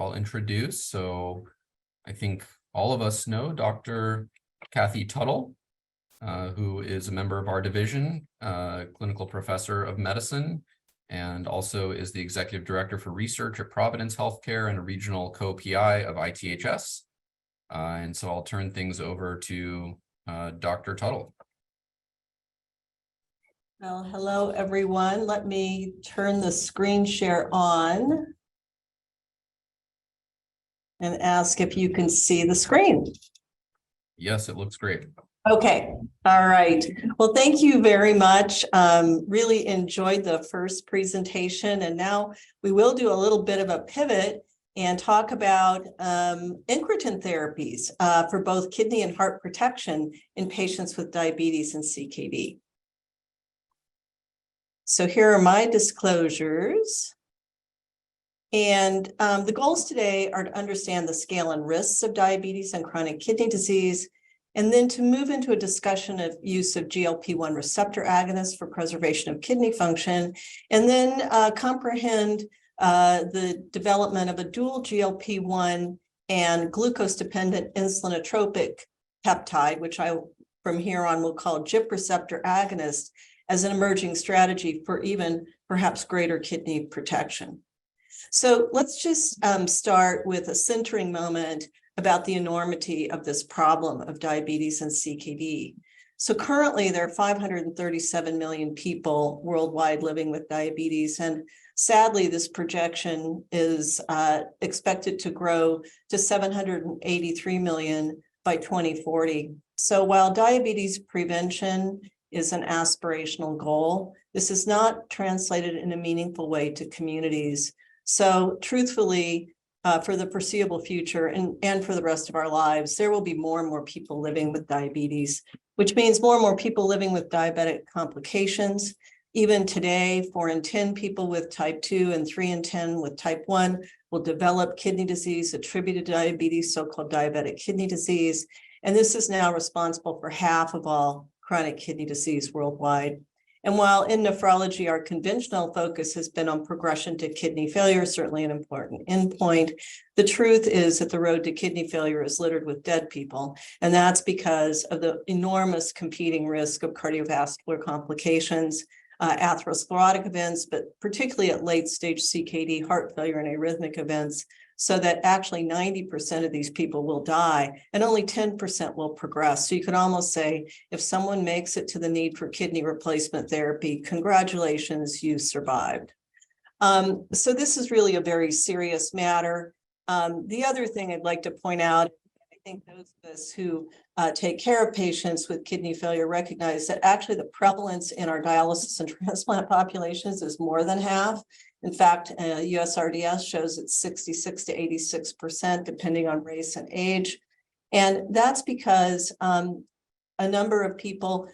I'll introduce. So I think all of us know Dr. Kathy Tuttle, who is a member of our division, clinical professor of medicine, and also is the executive director for research at Providence Healthcare and a regional co-PI of ITHS. And so I'll turn things over to Dr. Tuttle. Well, hello, everyone. Let me turn the screen share on and ask if you can see the screen. Yes, it looks great. Okay. All right. Well, thank you very much. Really enjoyed the first presentation, and now we will do a little bit of a pivot and talk about incretin therapies for both kidney and heart protection in patients with diabetes and CKD. So here are my disclosures. And the goals today are to understand the scale and risks of diabetes and chronic kidney disease, and then to move into a discussion of use of GLP-1 receptor agonists for preservation of kidney function, and then comprehend the development of a dual GLP-1 and glucose-dependent insulinotropic peptide, which I, from here on, will call GIP receptor agonist, as an emerging strategy for even perhaps greater kidney protection. So let's just start with a centering moment about the enormity of this problem of diabetes and CKD. So currently there are 537 million people worldwide living with diabetes, and sadly this projection is expected to grow to 783 million by 2040. So while diabetes prevention is an aspirational goal, this is not translated in a meaningful way to communities. So truthfully, for the foreseeable future and for the rest of our lives, there will be more and more people living with diabetes, which means more and more people living with diabetic complications. Even today, 4 in 10 people with type 2 and 3 in 10 with type 1 will develop kidney disease attributed to diabetes, so-called diabetic kidney disease. And this is now responsible for half of all chronic kidney disease worldwide. And while in nephrology, our conventional focus has been on progression to kidney failure, certainly an important endpoint, the truth is that the road to kidney failure is littered with dead people. And that's because of the enormous competing risk of cardiovascular complications, atherosclerotic events, but particularly at late stage CKD, heart failure, and arrhythmic events, so that actually 90% of these people will die and only 10% will progress. So you could almost say, if someone makes it to the need for kidney replacement therapy, congratulations, you survived. So this is really a very serious matter. The other thing I'd like to point out, I think those of us who take care of patients with kidney failure recognize that actually the prevalence in our dialysis and transplant populations is more than half. In fact, USRDS shows it's 66 to 86%, depending on race and age. And that's because a number of people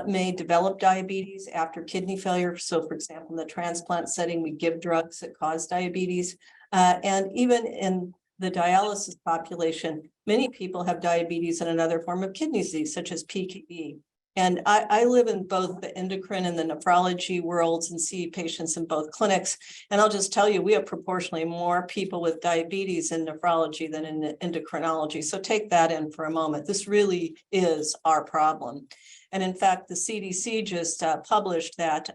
may develop diabetes after kidney failure. So for example, in the transplant setting, we give drugs that cause diabetes. And even in the dialysis population, many people have diabetes and another form of kidney disease, such as PKD. And I live in both the endocrine and the nephrology worlds and see patients in both clinics. And I'll just tell you, we have proportionally more people with diabetes in nephrology than in endocrinology. So take that in for a moment. This really is our problem. And in fact, the CDC just published that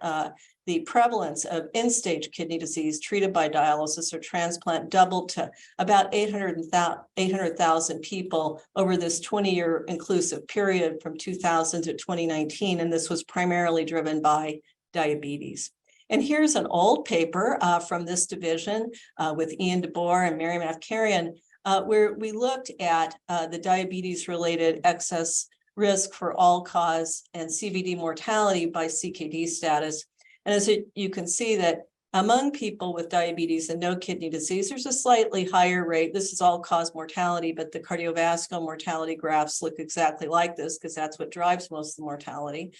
the prevalence of end-stage kidney disease treated by dialysis or transplant doubled to about 800,000 people over this 20-year inclusive period from 2000 to 2019, and this was primarily driven by diabetes. And here's an old paper from this division with Ian DeBoer and Mary Mafkarian, where we looked at the diabetes-related excess risk for all-cause and CVD mortality by CKD status. And as you can see that among people with diabetes and no kidney disease, there's a slightly higher rate. This is all-cause mortality, but the cardiovascular mortality graphs look exactly like this because that's what drives most of the mortality.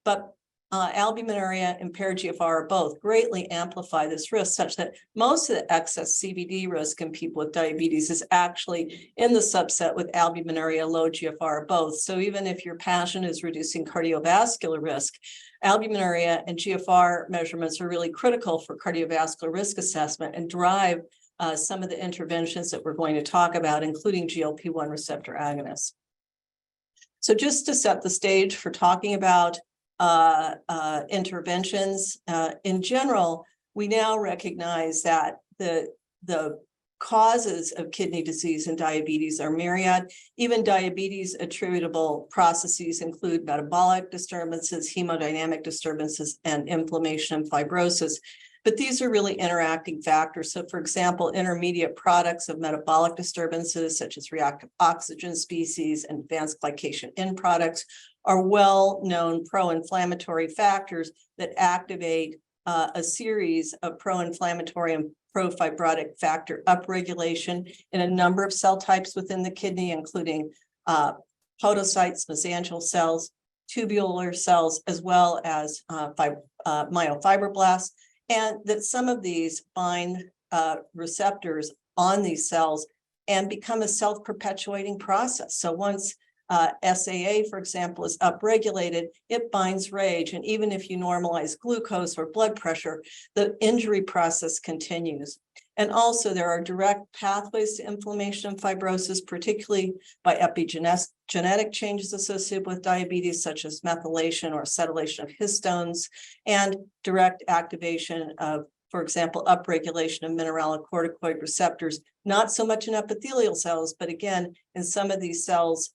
But albuminuria, impaired GFR, both greatly amplify this risk, such that most of the excess CVD risk in people with diabetes is actually in the subset with albuminuria, low GFR, both. So even if your passion is reducing cardiovascular risk, albuminuria and GFR measurements are really critical for cardiovascular risk assessment and drive some of the interventions that we're going to talk about, including GLP-1 receptor agonists. So just to set the stage for talking about interventions, in general, we now recognize that the causes of kidney disease and diabetes are myriad. Even diabetes attributable processes include metabolic disturbances, hemodynamic disturbances, and inflammation and fibrosis. But these are really interacting factors. So for example, intermediate products of metabolic disturbances, such as reactive oxygen species and advanced glycation end products, are well-known pro-inflammatory factors that activate a series of pro-inflammatory and pro-fibrotic factor upregulation in a number of cell types within the kidney, including podocytes, mesangial cells, tubular cells, as well as myofibroblasts, and that some of these bind receptors on these cells and become a self-perpetuating process. So once SAA, for example, is upregulated, it binds RAGE. And even if you normalize glucose or blood pressure, the injury process continues. And also there are direct pathways to inflammation and fibrosis, particularly by epigenetic changes associated with diabetes, such as methylation or acetylation of histones, and direct activation of, for example, upregulation of mineralocorticoid receptors, not so much in epithelial cells, but again, in some of these cells,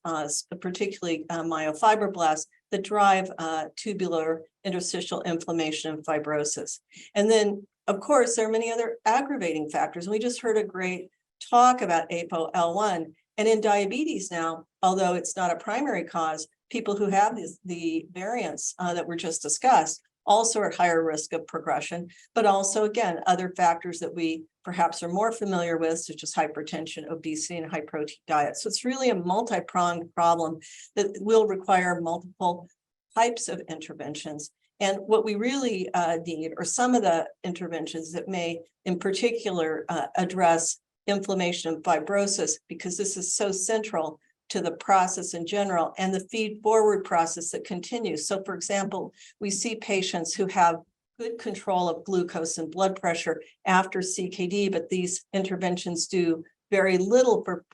particularly myofibroblasts, that drive tubular interstitial inflammation and fibrosis. And then, of course, there are many other aggravating factors. We just heard a great talk about ApoL1. And in diabetes now, although it's not a primary cause, people who have the variants that were just discussed also are at higher risk of progression, but also, again, other factors that we perhaps are more familiar with, such as hypertension, obesity, and high protein diet. So it's really a multi-pronged problem that will require multiple types of interventions. And what we really need are some of the interventions that may, in particular, address inflammation and fibrosis, because this is so central to the process in general and the feed-forward process that continues. So, for example, we see patients who have good control of glucose and blood pressure after CKD, but these interventions do very little for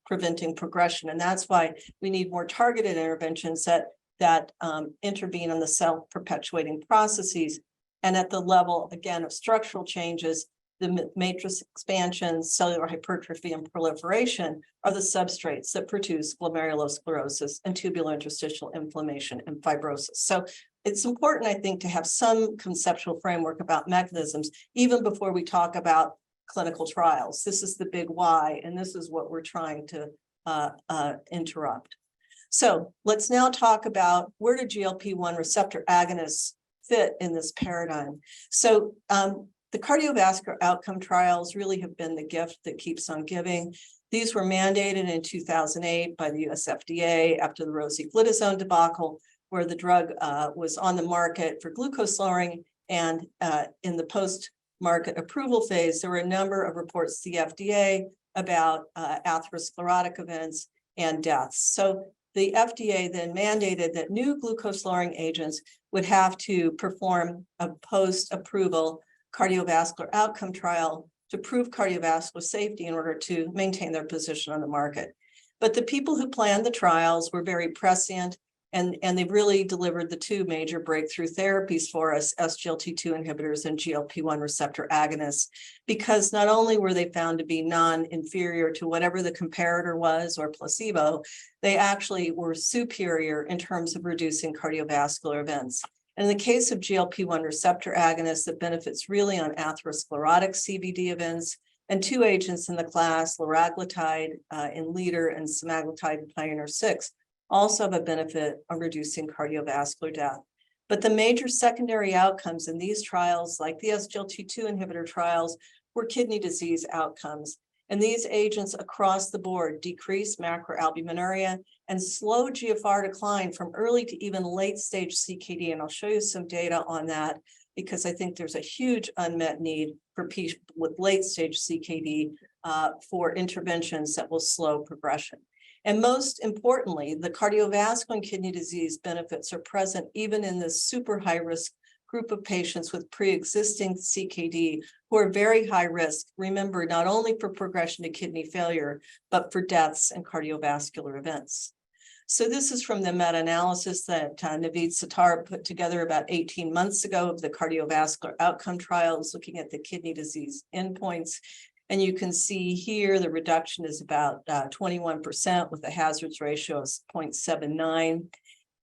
preventing progression. And that's why we need more targeted interventions that intervene on the self-perpetuating processes. And at the level, again, of structural changes, the matrix expansion, cellular hypertrophy, and proliferation are the substrates that produce glomerulosclerosis and tubular interstitial inflammation and fibrosis. So it's important, I think, to have some conceptual framework about mechanisms, even before we talk about clinical trials. This is the big why, and this is what we're trying to interrupt. So let's now talk about where do GLP-1 receptor agonists fit in this paradigm. So the cardiovascular outcome trials really have been the gift that keeps on giving. These were mandated in 2008 by the US FDA after the rosiglitazone debacle, where the drug was on the market for glucose lowering. And in the post-market approval phase, there were a number of reports to the FDA about atherosclerotic events and deaths. So the FDA then mandated that new glucose lowering agents would have to perform a post-approval cardiovascular outcome trial to prove cardiovascular safety in order to maintain their position on the market. But the people who planned the trials were very prescient, and they've really delivered the two major breakthrough therapies for us, SGLT2 inhibitors and GLP-1 receptor agonists, because not only were they found to be non-inferior to whatever the comparator was or placebo, they actually were superior in terms of reducing cardiovascular events. And in the case of GLP-1 receptor agonists, it benefits really on atherosclerotic CVD events, and two agents in the class, Liraglutide in LEADER and semaglutide in Pioneer 6, also have a benefit on reducing cardiovascular death. But the major secondary outcomes in these trials, like the SGLT2 inhibitor trials, were kidney disease outcomes. And these agents across the board decrease macroalbuminuria and slow GFR decline from early to even late stage CKD. And I'll show you some data on that, because I think there's a huge unmet need for people with late stage CKD for interventions that will slow progression. And most importantly, the cardiovascular and kidney disease benefits are present even in this super high risk group of patients with pre-existing CKD who are very high risk, remember, not only for progression to kidney failure, but for deaths and cardiovascular events. So this is from the meta-analysis that Naveed Sattar put together about 18 months ago of the cardiovascular outcome trials looking at the kidney disease endpoints. And you can see here the reduction is about 21% with a hazards ratio of 0.79.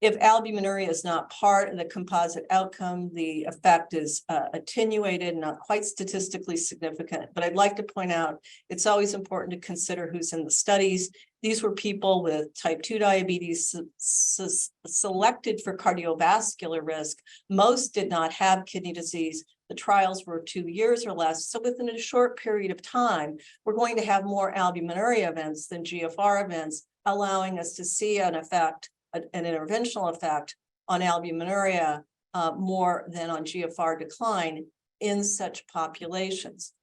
If albuminuria is not part of the composite outcome, the effect is attenuated, not quite statistically significant. But I'd like to point out, it's always important to consider who's in the studies. These were people with type 2 diabetes selected for cardiovascular risk. Most did not have kidney disease. The trials were 2 years or less. So within a short period of time, we're going to have more albuminuria events than GFR events, allowing us to see an effect, an interventional effect on albuminuria more than on GFR decline in such populations.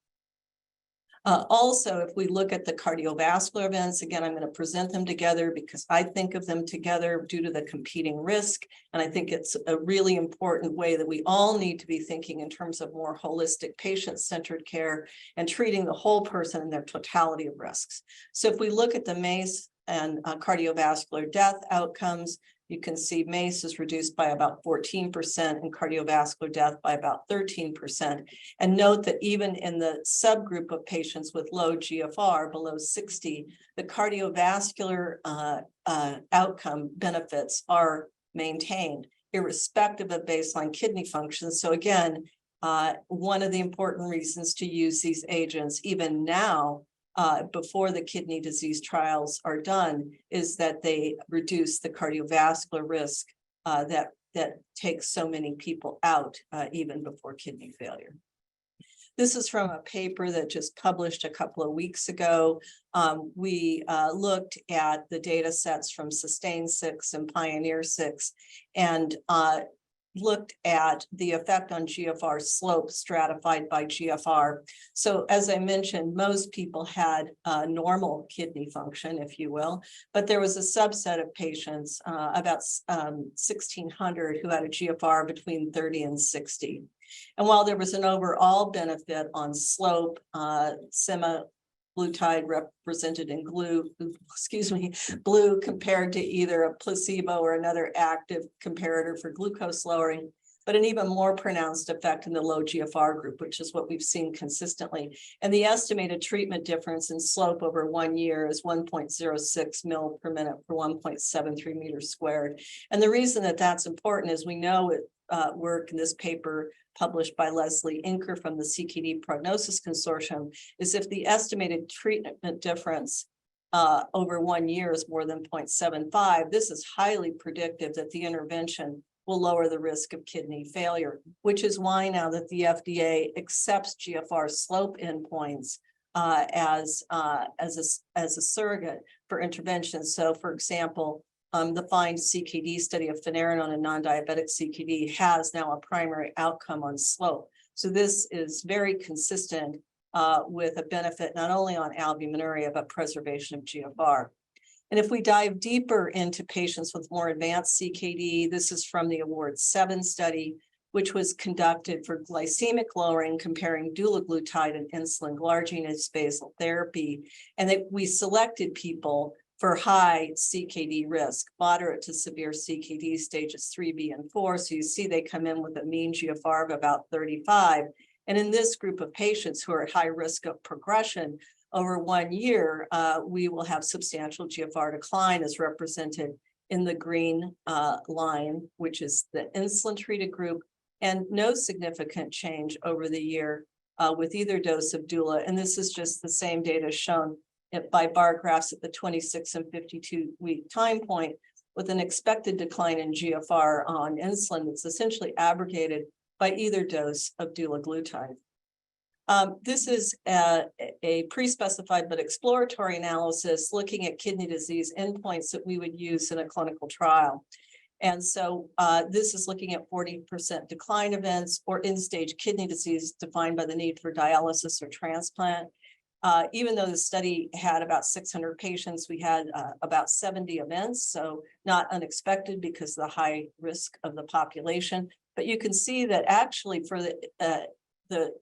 Also, if we look at the cardiovascular events, again, I'm going to present them together because I think of them together due to the competing risk. And I think it's a really important way that we all need to be thinking in terms of more holistic patient-centered care and treating the whole person in their totality of risks. So if we look at the MACE and cardiovascular death outcomes, you can see MACE is reduced by about 14% and cardiovascular death by about 13%. And note that even in the subgroup of patients with low GFR below 60, the cardiovascular outcome benefits are maintained, irrespective of baseline kidney function. So again, one of the important reasons to use these agents, even now, before the kidney disease trials are done, is that they reduce the cardiovascular risk that takes so many people out even before kidney failure. This is from a paper that just published a couple of weeks ago. We looked at the data sets from Sustain 6 and Pioneer 6 and looked at the effect on GFR slope stratified by GFR. So as I mentioned, most people had normal kidney function, if you will, but there was a subset of patients, about 1,600, who had a GFR between 30 and 60. And while there was an overall benefit on slope, semaglutide represented in blue compared to either a placebo or another active comparator for glucose lowering, but an even more pronounced effect in the low GFR group, which is what we've seen consistently. And the estimated treatment difference in slope over 1 year is 1.06 mil per minute per 1.73 meters squared. And the reason that that's important is we know it work in this paper published by Leslie Inker from the CKD Prognosis Consortium is if the estimated treatment difference over 1 year is more than 0.75, this is highly predictive that the intervention will lower the risk of kidney failure, which is why now that the FDA accepts GFR slope endpoints as a surrogate for intervention. So for example, the FIND CKD study of finerenone and non-diabetic CKD has now a primary outcome on slope. So this is very consistent with a benefit not only on albuminuria, but preservation of GFR. And if we dive deeper into patients with more advanced CKD, this is from the Award 7 study, which was conducted for glycemic lowering, comparing Dulaglutide and Insulin Glargine as basal therapy. And that we selected people for high CKD risk, moderate to severe CKD stages 3B and 4. So you see they come in with a mean GFR of about 35. And in this group of patients who are at high risk of progression, over 1 year, we will have substantial GFR decline as represented in the green line, which is the insulin-treated group, and no significant change over the year with either dose of Dula. And this is just the same data shown by bar graphs at the 26 and 52-week time point, with an expected decline in GFR on insulin that's essentially abrogated by either dose of Dulaglutide. This is a pre-specified but exploratory analysis looking at kidney disease endpoints that we would use in a clinical trial. And so this is looking at 40% decline events or end-stage kidney disease defined by the need for dialysis or transplant. Even though the study had about 600 patients, we had about 70 events, so not unexpected because of the high risk of the population. But you can see that actually for the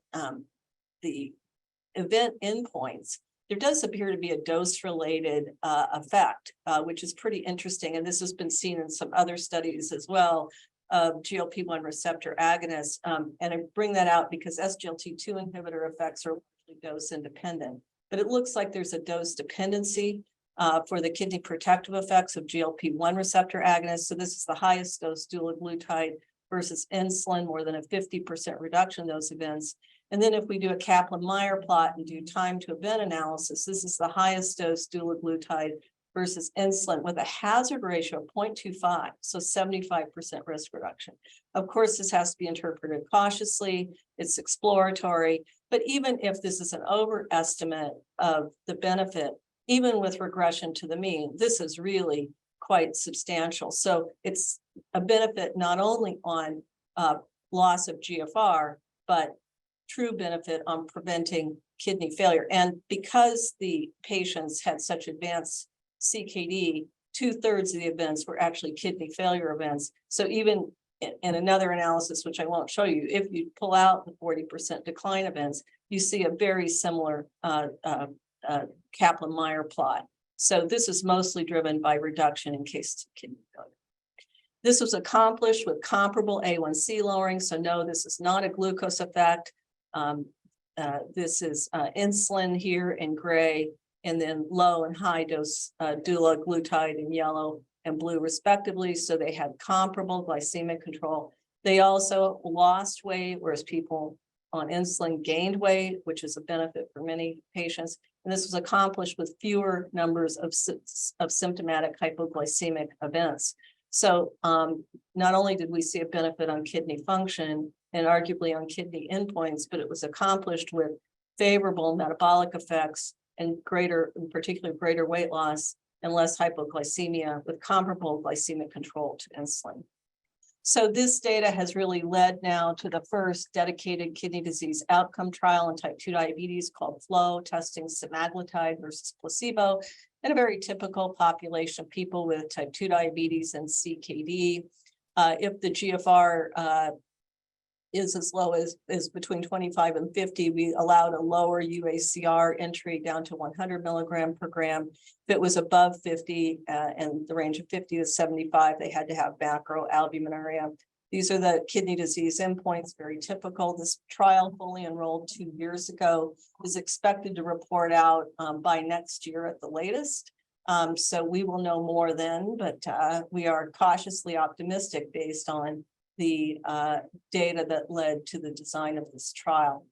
event endpoints, there does appear to be a dose-related effect, which is pretty interesting. And this has been seen in some other studies as well of GLP-1 receptor agonists. And I bring that out because SGLT2 inhibitor effects are dose independent. But it looks like there's a dose dependency for the kidney protective effects of GLP-1 receptor agonists. So this is the highest dose dulaglutide versus insulin, more than a 50% reduction in those events. And then if we do a Kaplan-Meier plot and do time to event analysis, this is the highest dose dulaglutide versus insulin with a hazard ratio of 0.25, so 75% risk reduction. Of course, this has to be interpreted cautiously. It's exploratory, but even if this is an overestimate of the benefit, even with regression to the mean, this is really quite substantial. So it's a benefit not only on loss of GFR, but true benefit on preventing kidney failure. And because the patients had such advanced CKD, 2/3 of the events were actually kidney failure events. So even in another analysis, which I won't show you, if you pull out the 40% decline events, you see a very similar Kaplan-Meier plot. So this is mostly driven by reduction in cases of kidney failure. This was accomplished with comparable A1C lowering. So no, this is not a glucose effect. This is insulin here in gray, and then low and high dose dulaglutide in yellow and blue respectively. So they had comparable glycemic control. They also lost weight, whereas people on insulin gained weight, which is a benefit for many patients. And this was accomplished with fewer numbers of symptomatic hypoglycemic events. So not only did we see a benefit on kidney function and arguably on kidney endpoints, but it was accomplished with favorable metabolic effects and greater, in particular, greater weight loss and less hypoglycemia with comparable glycemic control to insulin. So this data has really led now to the first dedicated kidney disease outcome trial in type 2 diabetes called FLOW, testing semaglutide versus placebo in a very typical population of people with type 2 diabetes and CKD. If the GFR is as low as between 25 and 50, we allowed a lower UACR entry down to 100 milligram per gram. If it was above 50 and the range of 50 to 75, they had to have macroalbuminuria. These are the kidney disease endpoints, very typical. This trial fully enrolled 2 years ago, is expected to report out by next year at the latest. So we will know more then, but we are cautiously optimistic based on the data that led to the design of this trial.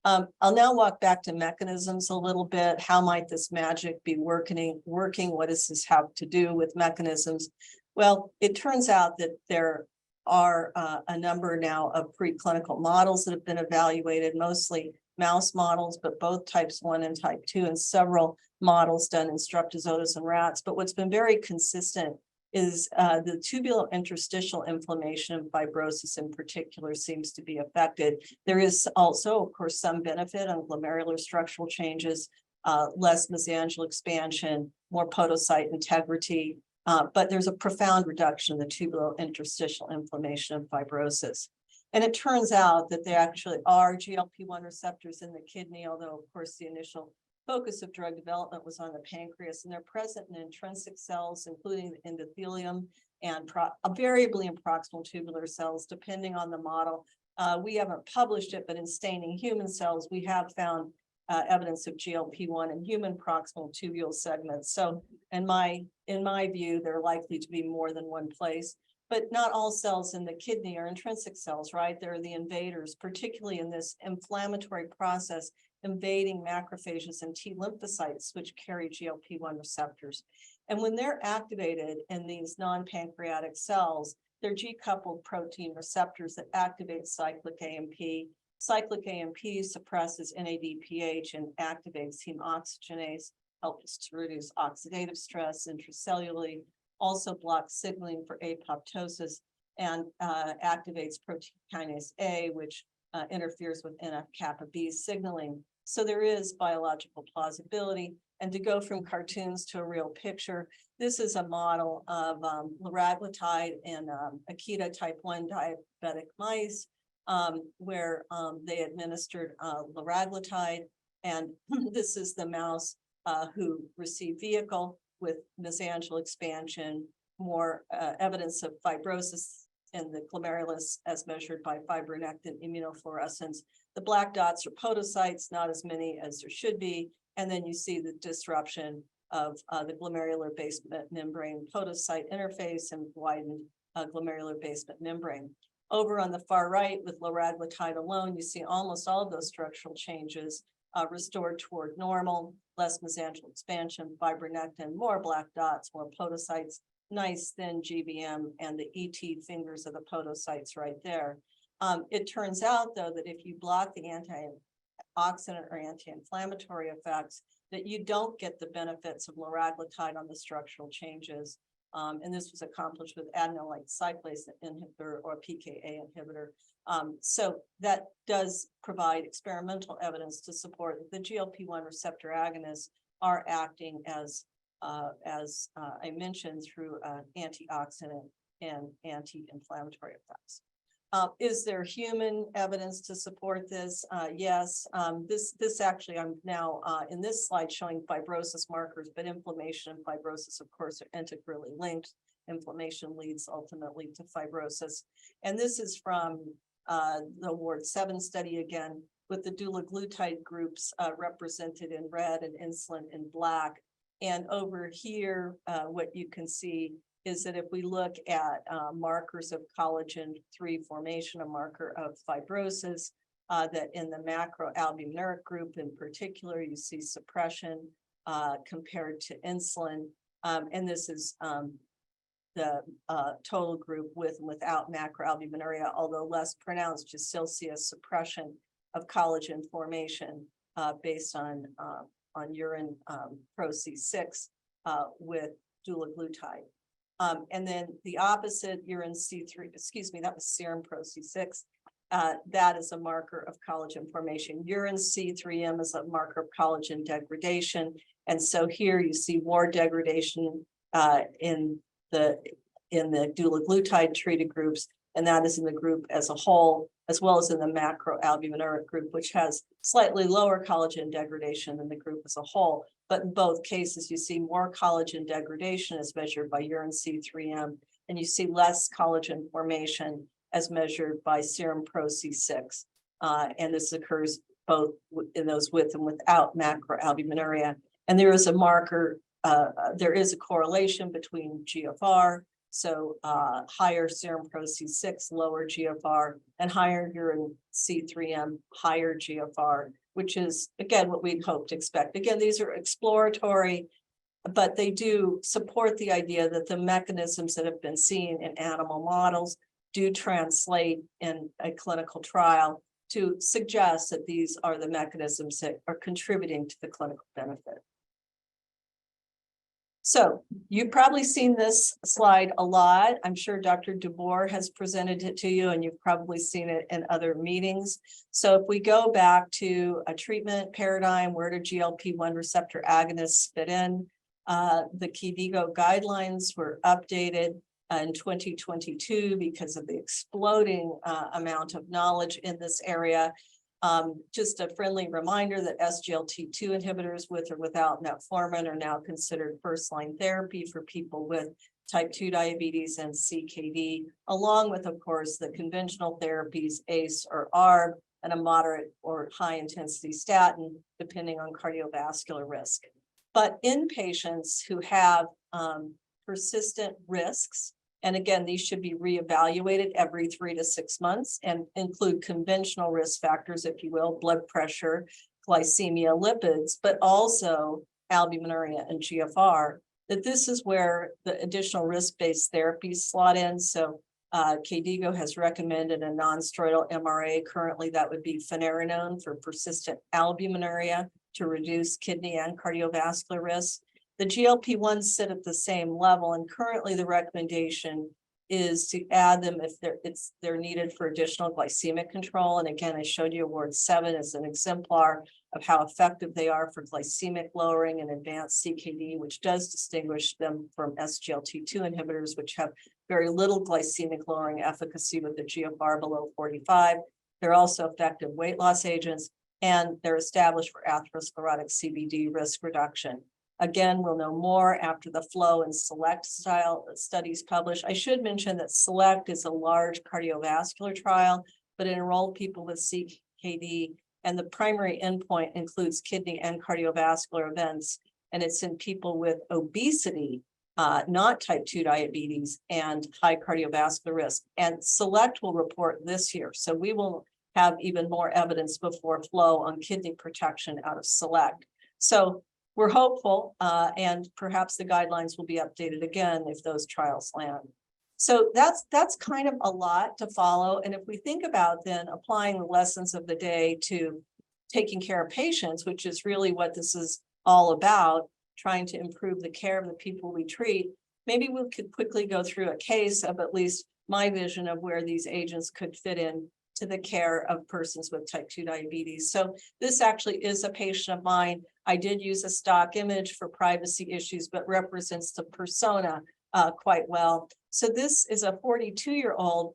I'll now walk back to mechanisms a little bit. How might this magic be working? What does this have to do with mechanisms? Well, it turns out that there are a number now of preclinical models that have been evaluated, mostly mouse models, but both types 1 and type 2, and several models done in streptozoas and rats. But what's been very consistent is the tubulointerstitial inflammation of fibrosis in particular seems to be affected. There is also, of course, some benefit on glomerular structural changes, less mesangial expansion, more podocyte integrity, but there's a profound reduction in the tubulointerstitial inflammation of fibrosis. And it turns out that there actually are GLP-1 receptors in the kidney, although, of course, the initial focus of drug development was on the pancreas, and they're present in intrinsic cells, including the endothelium and variably in proximal tubular cells, depending on the model. We haven't published it, but in staining human cells, we have found evidence of GLP-1 in human proximal tubule segments. So in my view, they're likely to be more than one place. But not all cells in the kidney are intrinsic cells, right? They're the invaders, particularly in this inflammatory process, invading macrophages and T lymphocytes, which carry GLP-1 receptors. And when they're activated in these non-pancreatic cells, they're G-coupled protein receptors that activate cyclic AMP. Cyclic AMP suppresses NADPH and activates heme oxygenase, helps to reduce oxidative stress intracellularly, also blocks signaling for apoptosis, and activates protein kinase A, which interferes with NF-kappa B signaling. So there is biological plausibility. And to go from cartoons to a real picture, this is a model of liraglutide in Akita type 1 diabetic mice, where they administered liraglutide. And this is the mouse who received vehicle with mesangial expansion, more evidence of fibrosis in the glomerulus as measured by fibronectin immunofluorescence. The black dots are podocytes, not as many as there should be. And then you see the disruption of the glomerular basement membrane podocyte interface and widened glomerular basement membrane. Over on the far right with liraglutide alone, you see almost all of those structural changes restored toward normal, less mesangial expansion, fibronectin, more black dots, more podocytes, nice thin GBM, and the ET fingers of the podocytes right there. It turns out, though, that if you block the antioxidant or anti-inflammatory effects, that you don't get the benefits of liraglutide on the structural changes. And this was accomplished with adenylate cyclase inhibitor or PKA inhibitor. So that does provide experimental evidence to support that the GLP-1 receptor agonists are acting as I mentioned, through antioxidant and anti-inflammatory effects. Is there human evidence to support this? Yes. This actually, I'm now in this slide showing fibrosis markers, but inflammation and fibrosis, of course, are integrally linked. Inflammation leads ultimately to fibrosis. And this is from the Ward 7 study again, with the Dulaglutide groups represented in red and insulin in black. And over here, what you can see is that if we look at markers of collagen 3 formation, a marker of fibrosis, that in the macroalbuminuric group in particular, you see suppression compared to insulin. And this is the total group with and without macroalbuminuria, although less pronounced, you still see a suppression of collagen formation based on urine pro-C6 with dulaglutide. And then the opposite, urine C3, excuse me, that was serum pro-C6. That is a marker of collagen formation. Urine C3M is a marker of collagen degradation. And so here you see more degradation in the dulaglutide treated groups, and that is in the group as a whole, as well as in the macroalbuminuric group, which has slightly lower collagen degradation than the group as a whole. But in both cases, you see more collagen degradation as measured by urine C3M, and you see less collagen formation as measured by serum pro-C6. And this occurs both in those with and without macroalbuminuria. And there is a marker, there is a correlation between GFR. So higher serum pro-C6, lower GFR, and higher urine C3M, higher GFR, which is, again, what we'd hope to expect. Again, these are exploratory, but they do support the idea that the mechanisms that have been seen in animal models do translate in a clinical trial to suggest that these are the mechanisms that are contributing to the clinical benefit. So you've probably seen this slide a lot. I'm sure Dr. DeBoer has presented it to you, and you've probably seen it in other meetings. So if we go back to a treatment paradigm, where do GLP-1 receptor agonists fit in? The KDIGO guidelines were updated in 2022 because of the exploding amount of knowledge in this area. Just a friendly reminder that SGLT2 inhibitors with or without metformin are now considered first-line therapy for people with type 2 diabetes and CKD, along with, of course, the conventional therapies, ACE or ARB, and a moderate or high-intensity statin, depending on cardiovascular risk. But in patients who have persistent risks, and again, these should be reevaluated every 3 to 6 months and include conventional risk factors, if you will, blood pressure, glycemia, lipids, but also albuminuria and GFR, that this is where the additional risk-based therapies slot in. So KDIGO has recommended a non-steroidal MRA. Currently, that would be finerenone for persistent albuminuria to reduce kidney and cardiovascular risk. The GLP-1s sit at the same level, and currently the recommendation is to add them if they're needed for additional glycemic control. And again, I showed you Award 7 as an exemplar of how effective they are for glycemic lowering and advanced CKD, which does distinguish them from SGLT2 inhibitors, which have very little glycemic lowering efficacy with the GFR below 45. They're also effective weight loss agents, and they're established for atherosclerotic CVD risk reduction. Again, we'll know more after the FLOW and SELECT style studies published. I should mention that SELECT is a large cardiovascular trial, but it enrolled people with CKD, and the primary endpoint includes kidney and cardiovascular events, and it's in people with obesity, not type 2 diabetes, and high cardiovascular risk. And SELECT will report this year, so we will have even more evidence before FLOW on kidney protection out of SELECT. So we're hopeful, and perhaps the guidelines will be updated again if those trials land. So that's kind of a lot to follow. And if we think about then applying the lessons of the day to taking care of patients, which is really what this is all about, trying to improve the care of the people we treat, maybe we could quickly go through a case of at least my vision of where these agents could fit in to the care of persons with type 2 diabetes. So this actually is a patient of mine. I did use a stock image for privacy issues, but represents the persona quite well. So this is a 42-year-old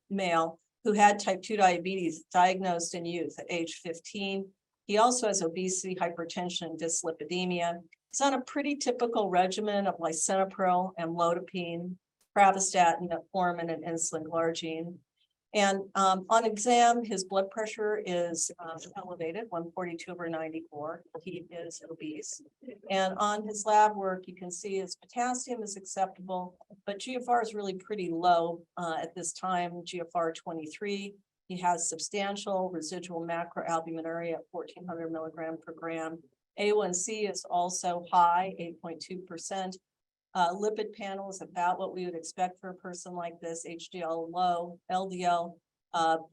male who had type 2 diabetes diagnosed in youth at age 15. He also has obesity, hypertension, and dyslipidemia. He's on a pretty typical regimen of lisinopril, amlodipine, pravastatin, metformin, and insulin glargine. And on exam, his blood pressure is elevated, 142/94. He is obese. And on his lab work, you can see his potassium is acceptable, but GFR is really pretty low at this time, GFR 23. He has substantial residual macroalbuminuria at 1,400 milligram per gram. A1C is also high, 8.2%. Lipid panel is about what we would expect for a person like this. HDL low, LDL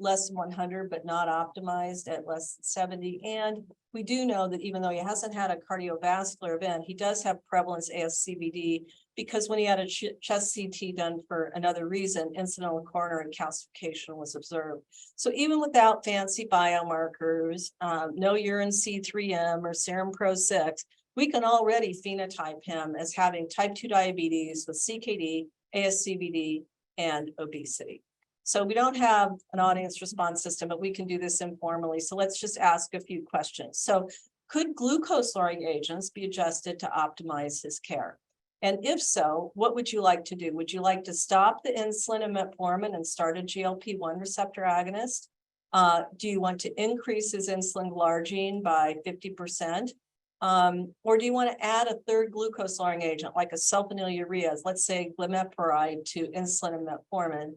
less than 100, but not optimized at less than 70. And we do know that even though he hasn't had a cardiovascular event, he does have prevalence ASCVD, because when he had a chest CT done for another reason, incidental coronary calcification was observed. So even without fancy biomarkers, no urine C3M or serum Pro6, we can already phenotype him as having type 2 diabetes with CKD, ASCVD, and obesity. So we don't have an audience response system, but we can do this informally. So let's just ask a few questions. So could glucose-lowering agents be adjusted to optimize his care? And if so, what would you like to do? Would you like to stop the insulin and metformin and start a GLP-1 receptor agonist? Do you want to increase his insulin glargine by 50%? Or do you want to add a third glucose-lowering agent, like a sulfonylureas, let's say glimepiride, to insulin and metformin?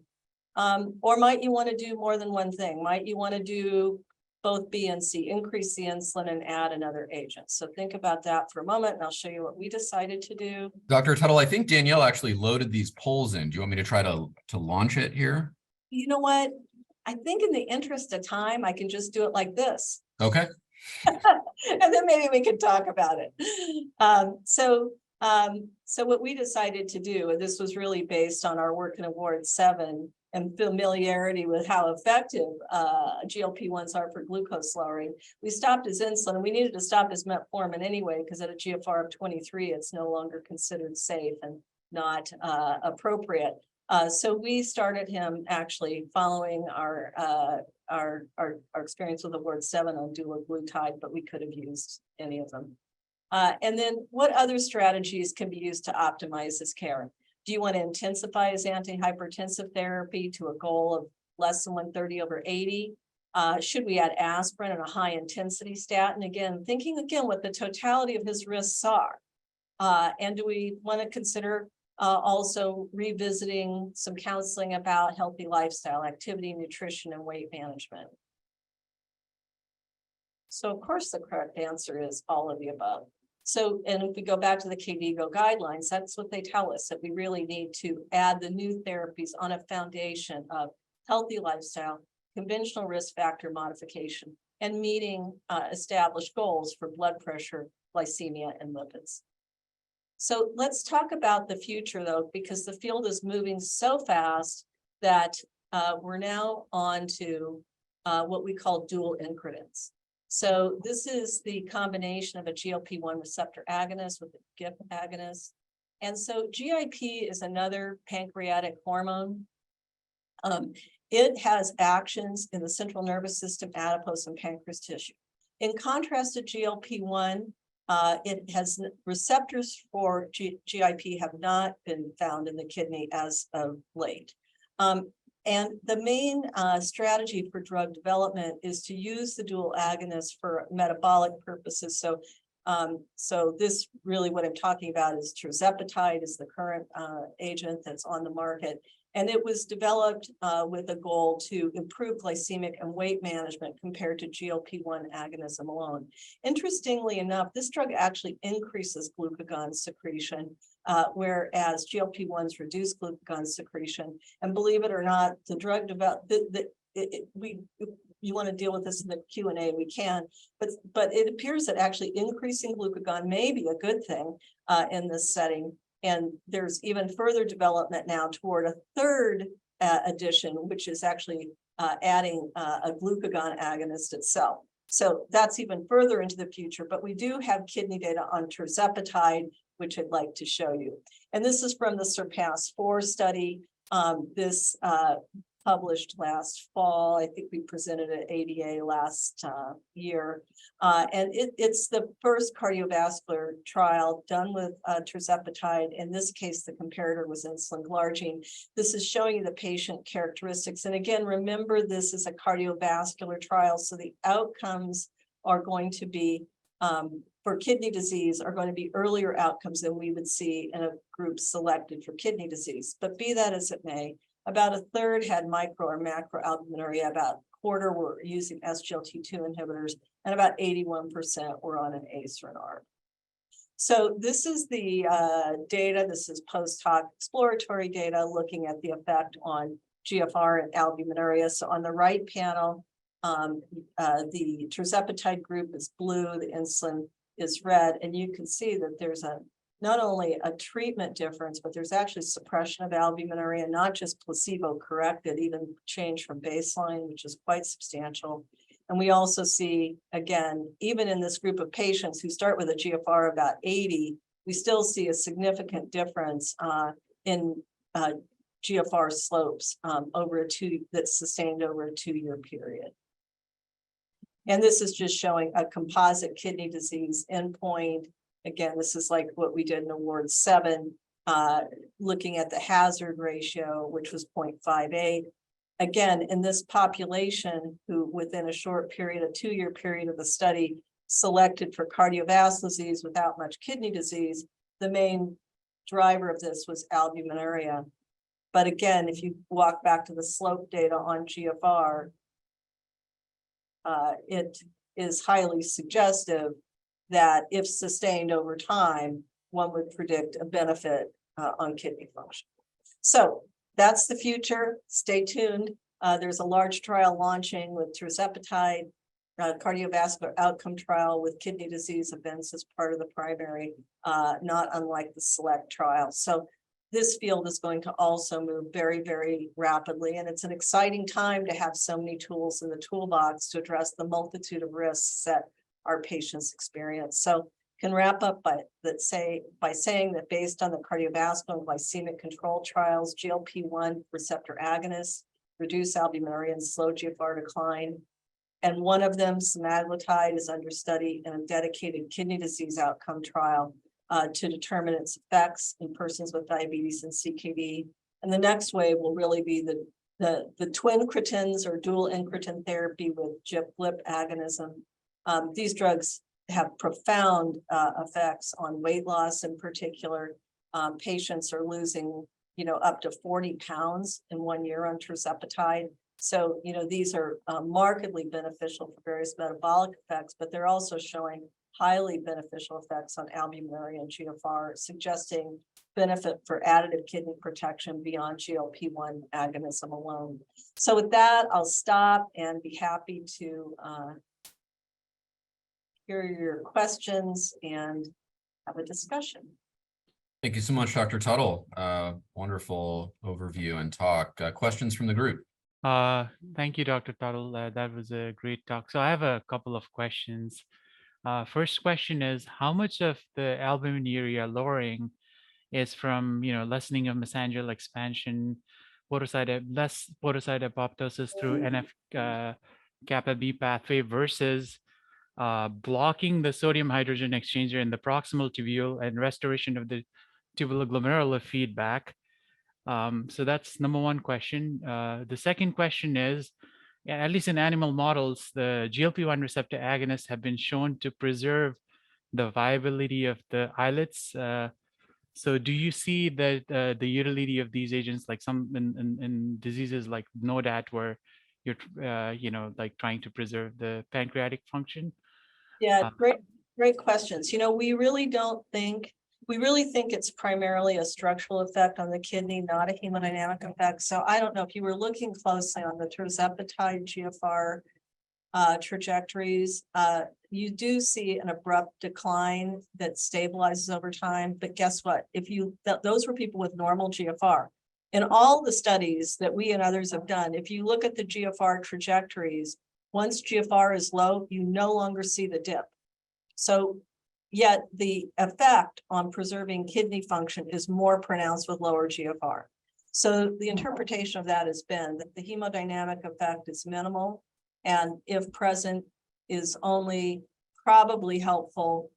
Or might you want to do more than one thing? Might you want to do both B and C, increase the insulin and add another agent? So think about that for a moment, and I'll show you what we decided to do. Dr. Tuttle, I think Danielle actually loaded these polls in. Do you want me to try to launch it here? You know what? I think in the interest of time, I can just do it like this. Okay. And then maybe we could talk about it. So what we decided to do, and this was really based on our work in Award 7 and familiarity with how effective GLP-1s are for glucose lowering, we stopped his insulin, and we needed to stop his metformin anyway, because at a GFR of 23, it's no longer considered safe and not appropriate. So we started him actually following our experience with Award 7 on Dulaglutide, but we could have used any of them. And then what other strategies can be used to optimize his care? Do you want to intensify his antihypertensive therapy to a goal of less than 130/80? Should we add aspirin and a high intensity statin? Again, thinking again what the totality of his risks are. And do we want to consider also revisiting some counseling about healthy lifestyle, activity, nutrition, and weight management? So of course, the correct answer is all of the above. So, and if we go back to the KDIGO guidelines, that's what they tell us, that we really need to add the new therapies on a foundation of healthy lifestyle, conventional risk factor modification, and meeting established goals for blood pressure, glycemia, and lipids. So let's talk about the future though, because the field is moving so fast that we're now on to what we call dual incretins. So this is the combination of a GLP-1 receptor agonist with a GIP agonist. And so GIP is another pancreatic hormone. It has actions in the central nervous system, adipose, and pancreas tissue. In contrast to GLP-1, it has receptors for GIP have not been found in the kidney as of late. And the main strategy for drug development is to use the dual agonist for metabolic purposes. So this really what I'm talking about is Tirzepatide is the current agent that's on the market. And it was developed with a goal to improve glycemic and weight management compared to GLP-1 agonism alone. Interestingly enough, this drug actually increases glucagon secretion, whereas GLP-1s reduce glucagon secretion. And believe it or not, the drug developed, you want to deal with this in the Q&A, we can, but it appears that actually increasing glucagon may be a good thing in this setting. And there's even further development now toward a third addition, which is actually adding a glucagon agonist itself. So that's even further into the future, but we do have kidney data on Tirzepatide, which I'd like to show you. And this is from the SURPASS-4 study. This published last fall. I think we presented at ADA last year. And it's the first cardiovascular trial done with Tirzepatide. In this case, the comparator was Insulin Glargine. This is showing you the patient characteristics. And again, remember, this is a cardiovascular trial. So the outcomes are going to be, for kidney disease, are going to be earlier outcomes than we would see in a group selected for kidney disease. But be that as it may, about a third had micro or macroalbuminuria, about a quarter were using SGLT2 inhibitors, and about 81% were on an ACE or an ARB. So this is the data. This is post-hoc exploratory data looking at the effect on GFR and albuminuria. So on the right panel, the Tirzepatide group is blue, the insulin is red, and you can see that there's not only a treatment difference, but there's actually suppression of albuminuria, not just placebo corrected, even change from baseline, which is quite substantial. And we also see, again, even in this group of patients who start with a GFR about 80, we still see a significant difference in GFR slopes that's sustained over a 2-year period. And this is just showing a composite kidney disease endpoint. Again, this is like what we did in Award 7, looking at the hazard ratio, which was 0.58. Again, in this population who within a short period, a 2-year period of the study, selected for cardiovascular disease without much kidney disease, the main driver of this was albuminuria. But again, if you walk back to the slope data on GFR, it is highly suggestive that if sustained over time, one would predict a benefit on kidney function. So that's the future. Stay tuned. There's a large trial launching with Tirzepatide, cardiovascular outcome trial with kidney disease events as part of the primary, not unlike the SELECT trial. So this field is going to also move very, very rapidly. And it's an exciting time to have so many tools in the toolbox to address the multitude of risks that our patients experience. So can wrap up by saying that based on the cardiovascular and glycemic control trials, GLP-1 receptor agonists reduce albuminuria and slow GFR decline. And one of them, semaglutide, is under study in a dedicated kidney disease outcome trial to determine its effects in persons with diabetes and CKD. And the next wave will really be the twin incretins or dual incretin therapy with GIP-GLP agonism. These drugs have profound effects on weight loss in particular. Patients are losing, up to 40 pounds in 1 year on Tirzepatide. So, these are markedly beneficial for various metabolic effects, but they're also showing highly beneficial effects on albuminuria and GFR, suggesting benefit for additive kidney protection beyond GLP-1 agonism alone. So with that, I'll stop and be happy to hear your questions and have a discussion. Thank you so much, Dr. Tuttle. Wonderful overview and talk. Questions from the group? Thank you, Dr. Tuttle. That was a great talk. So I have a couple of questions. First question is, how much of the albuminuria lowering is from, lessening of mesangial expansion, less podocyte apoptosis through NF kappa B pathway versus blocking the sodium hydrogen exchanger in the proximal tubule and restoration of the tubuloglomerular feedback? So that's number one question. The second question is, at least in animal models, the GLP-1 receptor agonists have been shown to preserve the viability of the islets. So do you see that the utility of these agents, like some in diseases like NODAT, where you're, like trying to preserve the pancreatic function? Yeah, great questions. We really think it's primarily a structural effect on the kidney, not a hemodynamic effect. So I don't know if you were looking closely on the Tirzepatide GFR trajectories. You do see an abrupt decline that stabilizes over time. But guess what? Those were people with normal GFR. In all the studies that we and others have done, if you look at the GFR trajectories, once GFR is low, you no longer see the dip. So yet the effect on preserving kidney function is more pronounced with lower GFR. So the interpretation of that has been that the hemodynamic effect is minimal, and if present, is only probably helpful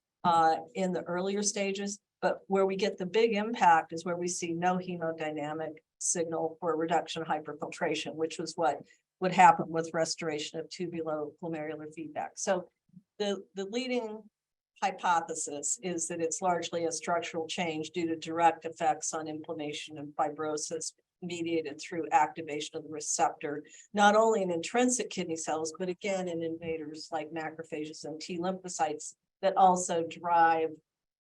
in the earlier stages. But where we get the big impact is where we see no hemodynamic signal for reduction of hyperfiltration, which was what would happen with restoration of tubuloglomerular feedback. So the leading hypothesis is that it's largely a structural change due to direct effects on inflammation and fibrosis mediated through activation of the receptor, not only in intrinsic kidney cells, but again in invaders like macrophages and T lymphocytes that also drive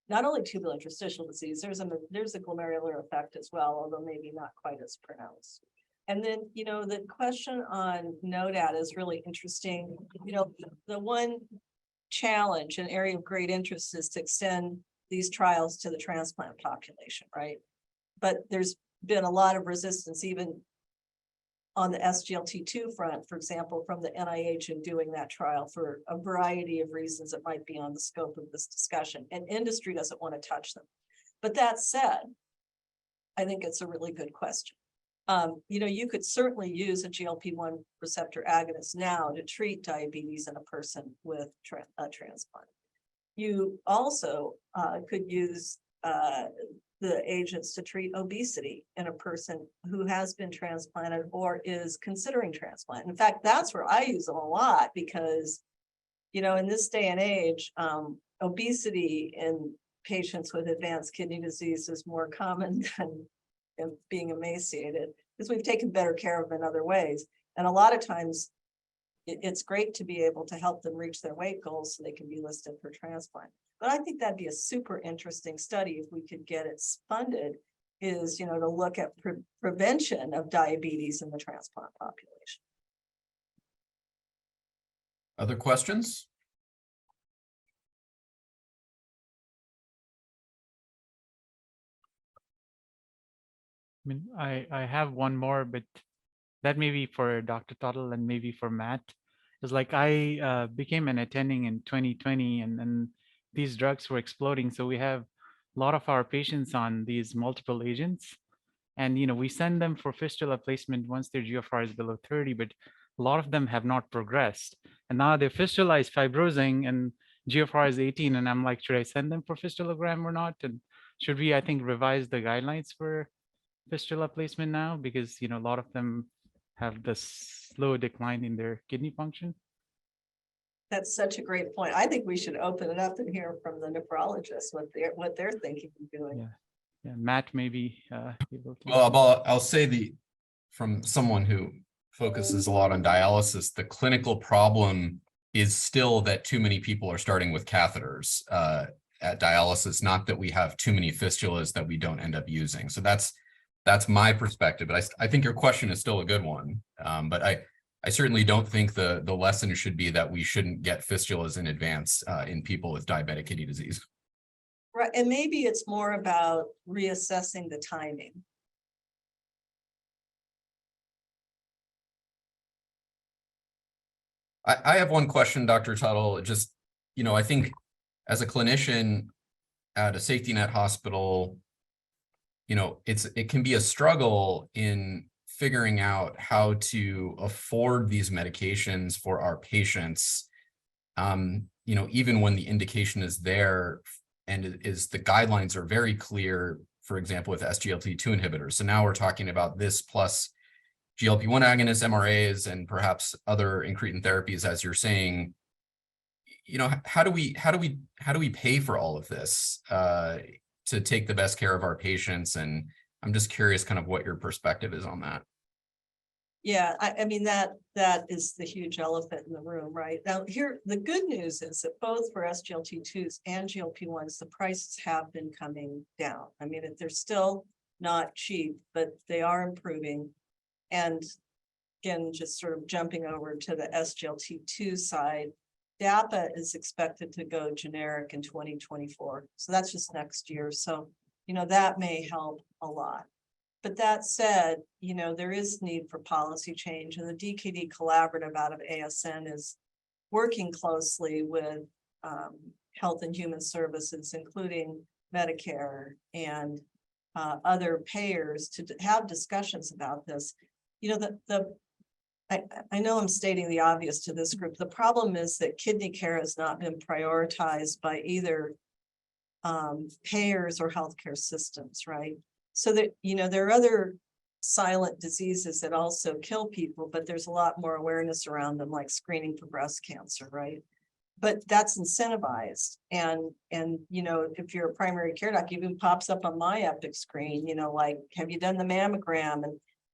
not only tubulointerstitial disease, there's a glomerular effect as well, although maybe not quite as pronounced. And then, the question on NODAT is really interesting. The one challenge, an area of great interest, is to extend these trials to the transplant population, right? But there's been a lot of resistance, even on the SGLT2 front, for example, from the NIH in doing that trial for a variety of reasons that might be on the scope of this discussion, and industry doesn't want to touch them. But that said, I think it's a really good question. You could certainly use a GLP-1 receptor agonist now to treat diabetes in a person with a transplant. You also could use the agents to treat obesity in a person who has been transplanted or is considering transplant. In fact, that's where I use them a lot because, in this day and age, obesity in patients with advanced kidney disease is more common than being emaciated, because we've taken better care of them in other ways. And a lot of times it's great to be able to help them reach their weight goals so they can be listed for transplant. But I think that'd be a super interesting study if we could get it funded, is, to look at prevention of diabetes in the transplant population. Other questions? I have one more, but that may be for Dr. Tuttle and maybe for Matt. It's like I became an attending in 2020, and these drugs were exploding. So we have a lot of our patients on these multiple agents, and we send them for fistula placement once their GFR is below 30, but a lot of them have not progressed. And now their fistula is fibrosing and GFR is 18, and I'm like, should I send them for fistulogram or not? And should we, I think, revise the guidelines for fistula placement now, because a lot of them have this slow decline in their kidney function? That's such a great point. I think we should open it up and hear from the nephrologists what they're thinking of doing. Yeah, Matt maybe able to. Well, I'll say from someone who focuses a lot on dialysis, the clinical problem is still that too many people are starting with catheters at dialysis, not that we have too many fistulas that we don't end up using. So that's my perspective, but I think your question is still a good one. But I certainly don't think the lesson should be that we shouldn't get fistulas in advance in people with diabetic kidney disease. Right, and maybe it's more about reassessing the timing. I have one question, Dr. Tuttle. Just, I think as a clinician at a safety net hospital, it can be a struggle in figuring out how to afford these medications for our patients. Even when the indication is there and the guidelines are very clear, for example, with SGLT2 inhibitors. So now we're talking about this plus GLP-1 agonists, MRAs, and perhaps other incretin therapies, as you're saying. How do we pay for all of this to take the best care of our patients? And I'm just curious kind of what your perspective is on that. Yeah, I mean, that is the huge elephant in the room, right? Now, here, the good news is that both for SGLT2s and GLP-1s, the prices have been coming down. I mean, they're still not cheap, but they are improving. And again, just sort of jumping over to the SGLT2 side, DAPA is expected to go generic in 2024. So that's just next year. So, that may help a lot. But that said, there is need for policy change, and the DKD collaborative out of ASN is working closely with Health and Human Services, including Medicare and other payers, to have discussions about this. I know I'm stating the obvious to this group. The problem is that kidney care has not been prioritized by either payers or healthcare systems, right? So that, there are other silent diseases that also kill people, but there's a lot more awareness around them, like screening for breast cancer, right? But that's incentivized. And if you're a primary care doc, even pops up on my Epic screen, like, have you done the mammogram?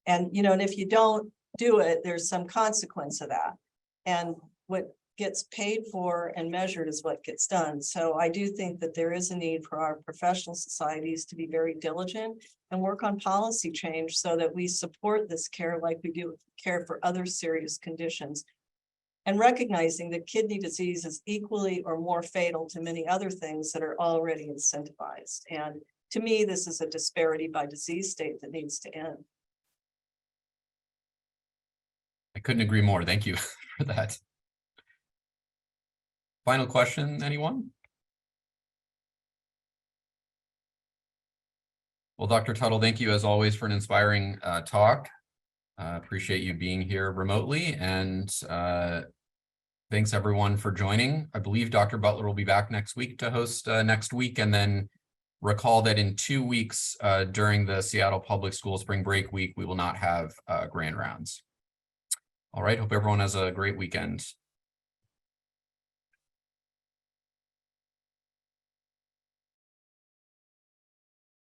And if you don't do it, there's some consequence of that. And what gets paid for and measured is what gets done. So I do think that there is a need for our professional societies to be very diligent and work on policy change so that we support this care like we do care for other serious conditions. And recognizing that kidney disease is equally or more fatal to many other things that are already incentivized. And to me, this is a disparity by disease state that needs to end. I couldn't agree more. Thank you for that. Final question, anyone? Well, Dr. Tuttle, thank you as always for an inspiring talk. Appreciate you being here remotely, and thanks everyone for joining. I believe Dr. Butler will be back next week to host next week, and then recall that in 2 weeks during the Seattle Public School Spring Break Week, we will not have grand rounds. All right, hope everyone has a great weekend.